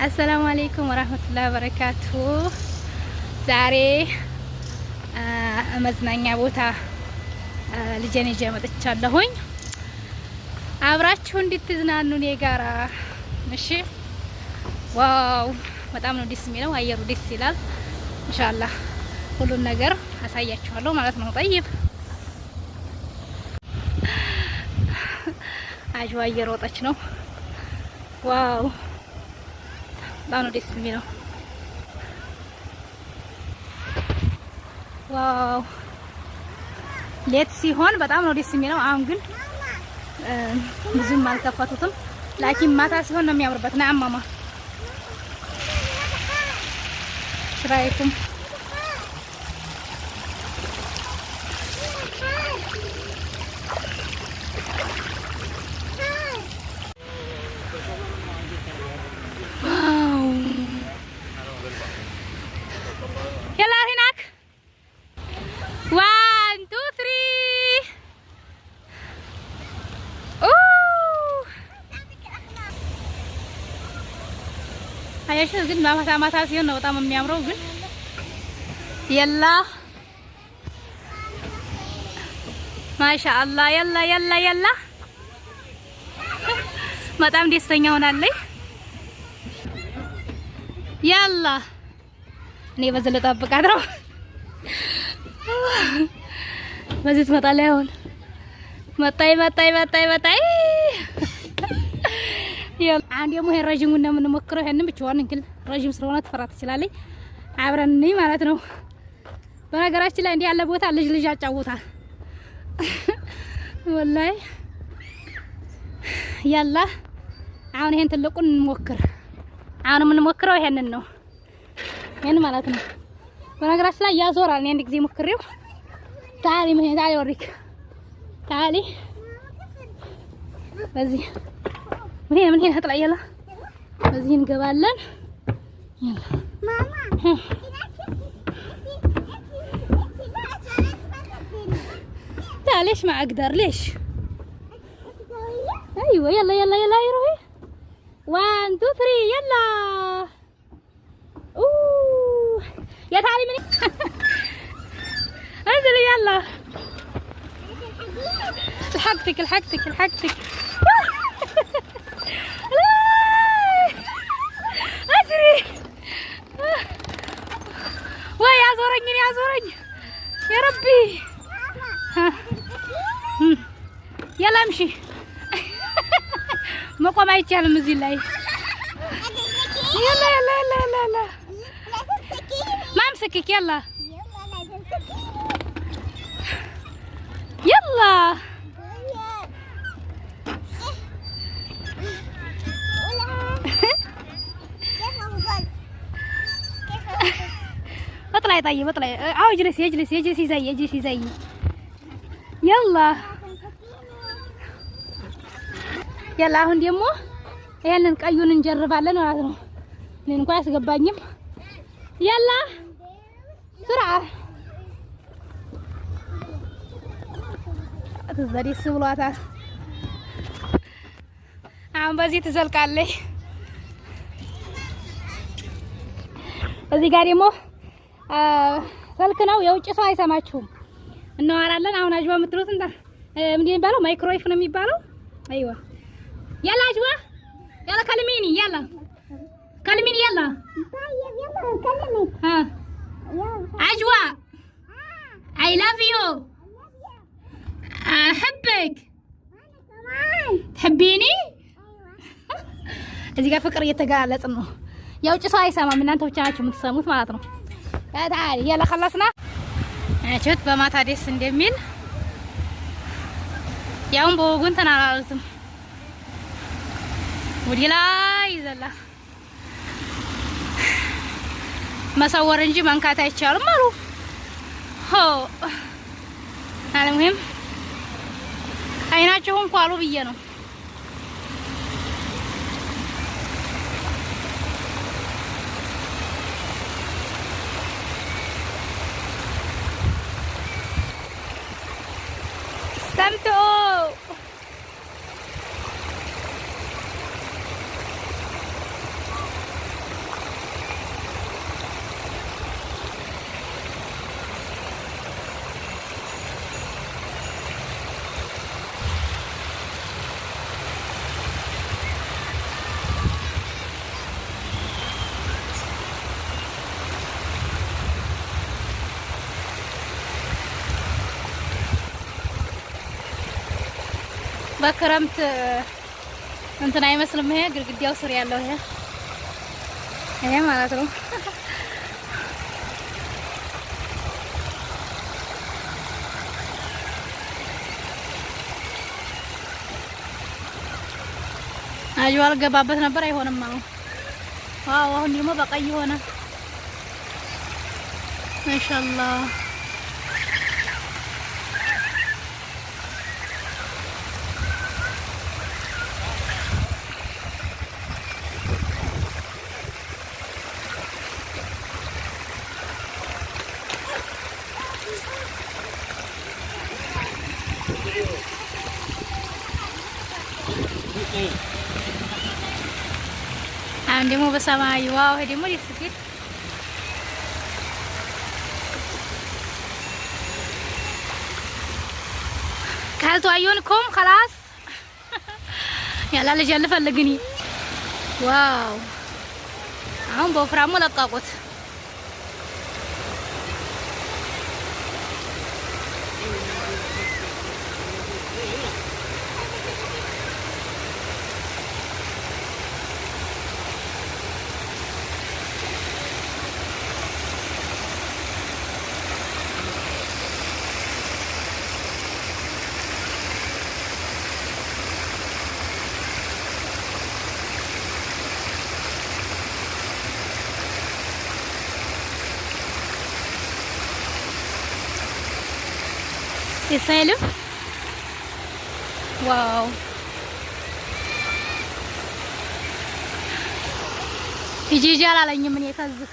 السلام عليكم ورحمة الله وبركاته. ዛሬ መዝናኛ ቦታ ልጄን ይዤ መጥቻለሁኝ። አብራችሁ እንድትዝናኑ እኔ ጋራ እሺ። ዋው በጣም ነው ደስ የሚለው፣ አየሩ ደስ ይላል። ኢንሻአላህ ሁሉን ነገር አሳያችኋለሁ ማለት ነው። ጠይብ አጅዋ እየሮጠች ነው። ዋው በጣም ነው ደስ የሚለው። ዋው ሌት ሲሆን በጣም ነው ደስ የሚለው። አሁን ግን ብዙም አልከፈቱትም፣ ላኪን ማታ ሲሆን ነው የሚያምርበት። ና ማማ ሽራይኩም አያሽ ግን ማታ ሲሆን ነው በጣም የሚያምረው። ግን የላ ማሻአላ የላ በጣም ደስተኛ ሆናለች። ያላ እኔ በዚህ ልጠብቃት ነው። በዚህ ትመጣለች። አሁን መጣይ አንድ ደግሞ ይሄን ረጅሙን ነው የምንሞክረው። ይሄንን ብቻዋን እንግል ረጅም ስለሆነ ትፈራ ትችላለች። አብረን ነኝ ማለት ነው። በነገራችን ላይ እንዲህ ያለ ቦታ ልጅ ያጫውታል ወላሂ። ያላ አሁን ይሄን ትልቁን እንሞክር። አሁን የምንሞክረው ይሄንን ነው፣ ይሄን ማለት ነው። በነገራችን ላይ ያዞራል። እኔ አንድ ጊዜ ሞክሬው ታሊ ወሪክ ታሊ በዚህ ምን ሄና ተጥላ ያላ በዚህ እንገባለን። ያላ ማማ تعاليش ما اقدر ليش. ايوه يلا يروحي 1 2 3 يلا. اوه يا تعالي مني انزلي يلا. لحقتك اجري. وي يعذرني يا ربي. يلا امشي. مقام አይቻልም እዚህ ላይ። يلا ما امسكك. يلا اطلعي. طيب اطلعي. اجلسي زي يلا አሁን ደግሞ ይሄንን ቀዩን እንጀርባለን ማለት ነው። እኔ እንኳን አስገባኝም። يلا بسرعه ትዘሪስ ብሏታል። አሁን በዚህ ትዘልቃለች። እዚህ ጋር ደግሞ ስልክ ነው፣ የውጭ ሰው አይሰማችሁም። እናወራለን። አሁን አጅዋ የምትሉት እንደ ምንድን የሚባለው ማይክሮዌቭ ነው የሚባለው። አይዋ يلا አጅዋ يلا كلميني. يلا يلا ها عجوة I love you. أحبك. تحبيني؟ እዚህ ጋር ፍቅር እየተጋለጽ ነው። የውጭ ሰው አይሰማም፣ እናንተ ብቻ ናችሁ የምትሰሙት ማለት ነው። ታዲያ يلا خلصنا። እቺት በማታ ደስ እንደሚል ያውን በወጉን ተናራሉትም ወዲህ ላይ ይዘላ መሰወር እንጂ መንካት አይቻልም አሉ። ሆ አለሙም አይናቸውን ኳሉ ብዬ ነው። استمتعوا. በክረምት እንትን አይመስልም። ይሄ ግድግዳው ስር ያለው ይሄ ማለት ነው። አጅዋ አልገባበት ነበር አይሆንም። አሁን ዋው! አሁን ደግሞ በቀይ ሆነ። ማሻአላህ አሁን ደግሞ በሰማይ ዋው! ይሄ ደግሞ ደስ ሲል ካልቱ አዩንኩም خلاص ያላ ልጅ ልፈልግኒ ዋው! አሁን በወፍራሙ ለቃቁት። يسالم واو يجي جال على من يكذب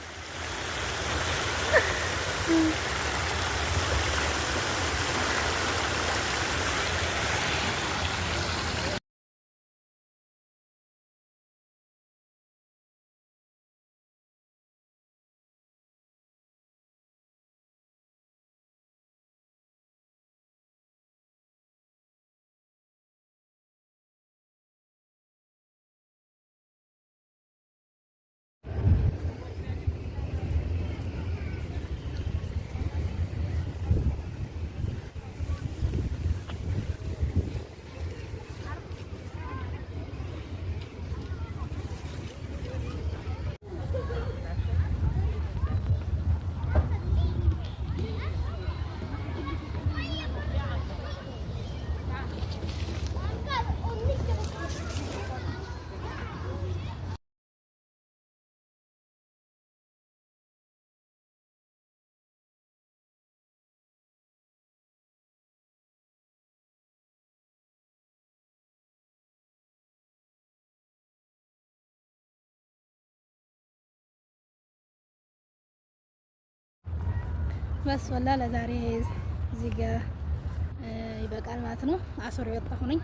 بس والله ለዛሬ እዚህ ጋር ይበቃል ማለት ነው። አሶር የወጣሁ ነኝ።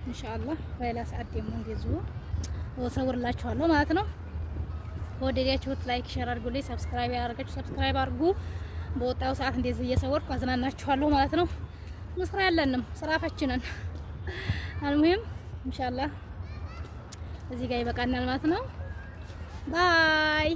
ኢንሻአላህ በሌላ ሰዓት ደግሞ እንደዚሁ ወሰውርላችኋለሁ ማለት ነው። ከወደዳችሁት ላይክ ሼር አድርጉልኝ። ሰብስክራይብ ያደርጋችሁ ሰብስክራይብ አድርጉ። በወጣው ሰዓት እንደዚህ እየሰወርኩ አዝናናችኋለሁ ማለት ነው። መስራ ያለንም ስራፋችንን አልሙሂም ኢንሻአላህ እዚህ ጋር ይበቃናል ማለት ነው። ባይ